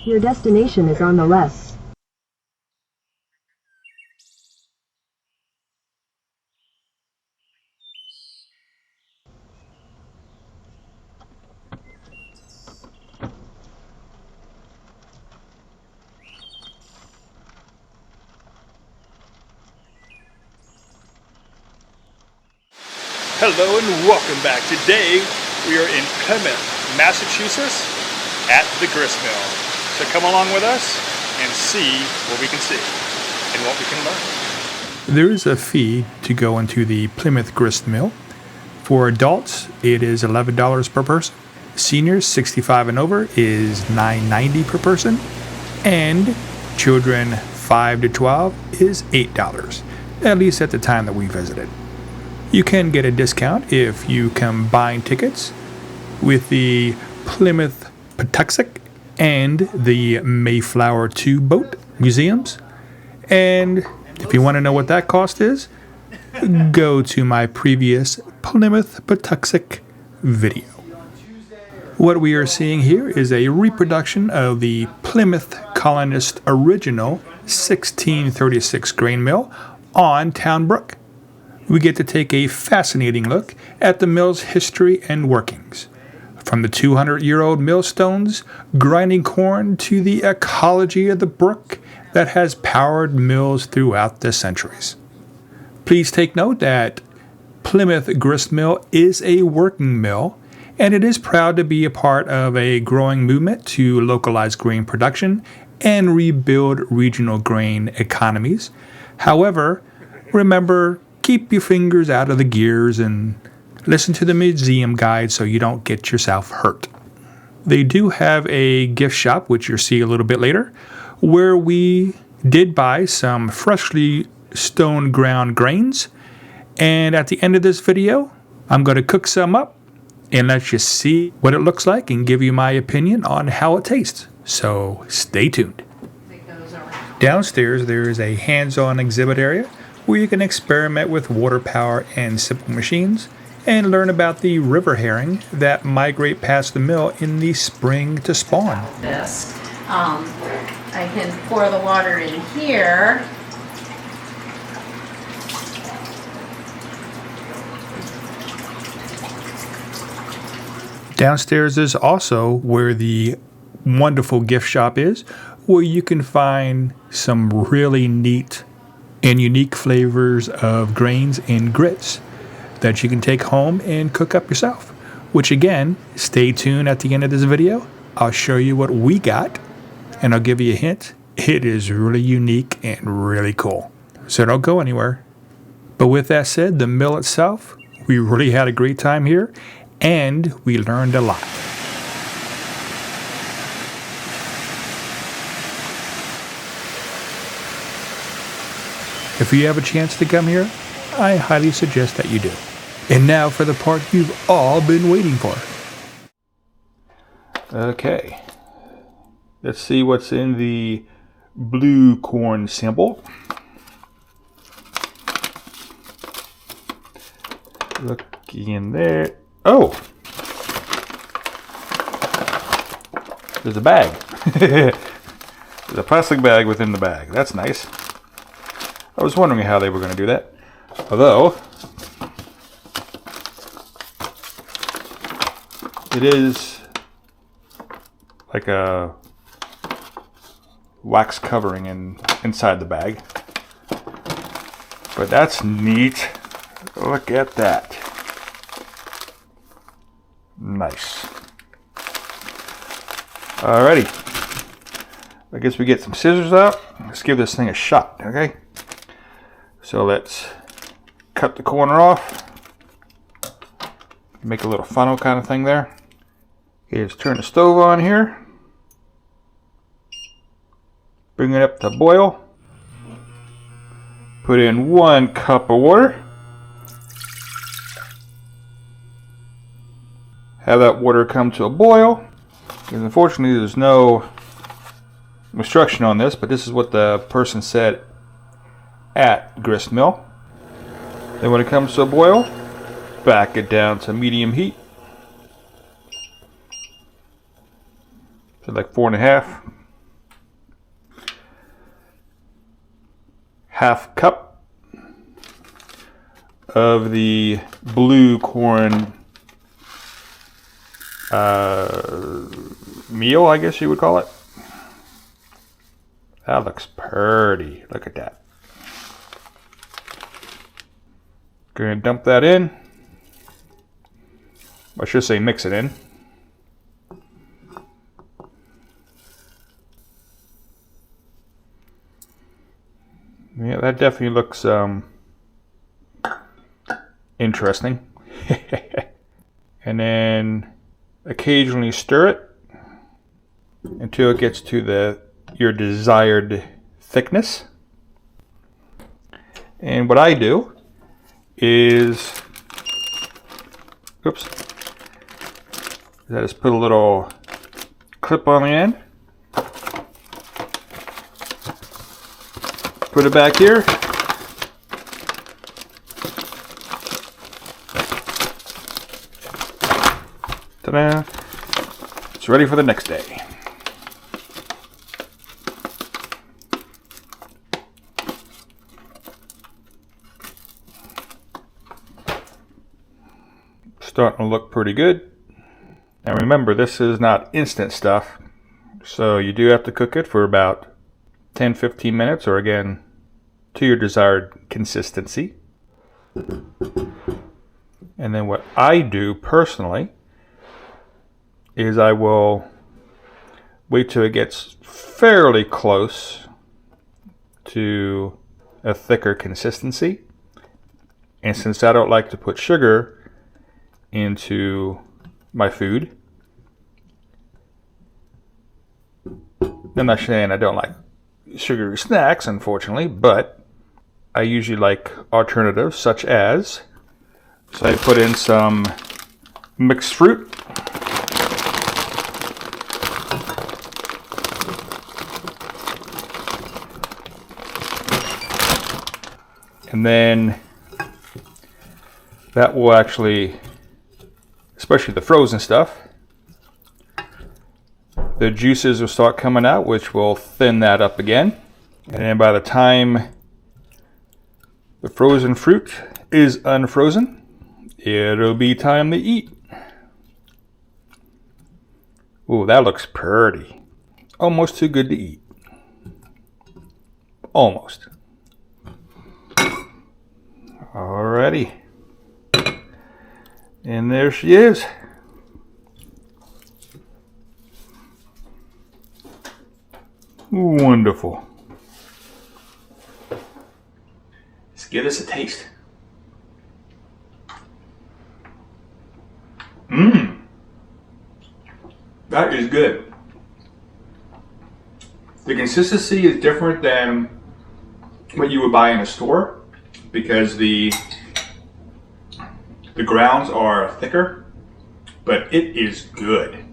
Your destination is on the left. Hello and welcome back. Today we are in Plymouth, Massachusetts at the grist mill. So come along with us and see what we can see and what we can learn. There is a fee to go into the Plymouth grist mill. For adults, it is $11 per person. Seniors 65 and over is $9.90 per person. And children 5 to 12 is $8, at least at the time that we visited. You can get a discount if you combine tickets with the Plymouth Patuxent and the Mayflower 2 boat museums. And if you want to know what that cost is, go to my previous Plymouth Patuxent video. What we are seeing here is a reproduction of the Plymouth Colonist original 1636 grain mill on Town Brook. We get to take a fascinating look at the mill's history and workings. From the 200-year-old millstones grinding corn to the ecology of the brook that has powered mills throughout the centuries. Please take note that Plymouth Grist Mill is a working mill, and it is proud to be a part of a growing movement to localize grain production and rebuild regional grain economies. However, remember, keep your fingers out of the gears and listen to the museum guide so you don't get yourself hurt. They do have a gift shop, which you'll see a little bit later, where we did buy some freshly stone ground grains. And at the end of this video, I'm going to cook some up and let you see what it looks like and give you my opinion on how it tastes. So stay tuned. Downstairs, there is a hands-on exhibit area where you can experiment with water power and simple machines and learn about the river herring that migrate past the mill in the spring to spawn. This, I can pour the water in here. Downstairs is also where the wonderful gift shop is, where you can find some really neat and unique flavors of grains and grits that you can take home and cook up yourself. Which again, stay tuned at the end of this video. I'll show you what we got, and I'll give you a hint. It is really unique and really cool. So don't go anywhere. But with that said, the mill itself, we really had a great time here, and we learned a lot. If you have a chance to come here, I highly suggest that you do. And now for the part you've all been waiting for. Okay. Let's see what's in the blue corn sample. Look in there. Oh! There's a bag. There's a plastic bag within the bag. That's nice. I was wondering how they were going to do that. Although, it is like a wax covering inside the bag. But that's neat. Look at that. Nice. Alrighty. I guess we get some scissors out. Let's give this thing a shot, okay? So let's cut the corner off. Make a little funnel kind of thing there. Okay, let's turn the stove on here. Bring it up to boil. Put in 1 cup of water. Have that water come to a boil. Because unfortunately there's no instruction on this, but this is what the person said at grist mill. Then when it comes to a boil, back it down to medium heat. So like 4.5. 1/2 cup of the blue corn meal, I guess you would call it. That looks pretty. Look at that. Gonna dump that in. I should say mix it in. Yeah, that definitely looks interesting. And then occasionally stir it until it gets to your desired thickness. And what I do is, oops, I just put a little clip on the end, put it back here, ta-da, it's ready for the next day. Starting to look pretty good. Now remember, this is not instant stuff, so you do have to cook it for about 10-15 minutes, or again, to your desired consistency. And then what I do personally is I will wait till it gets fairly close to a thicker consistency. And since I don't like to put sugar into my food, I'm not saying I don't like sugary snacks, unfortunately, but I usually like alternatives such as, so I put in some mixed fruit, and then that will actually, especially the frozen stuff, the juices will start coming out, which will thin that up again. And then by the time the frozen fruit is unfrozen, it'll be time to eat. Ooh, that looks pretty. Almost too good to eat. Almost. Alrighty. And there she is. Wonderful. Let's give this a taste. That is good. The consistency is different than what you would buy in a store because the grounds are thicker, but it is good.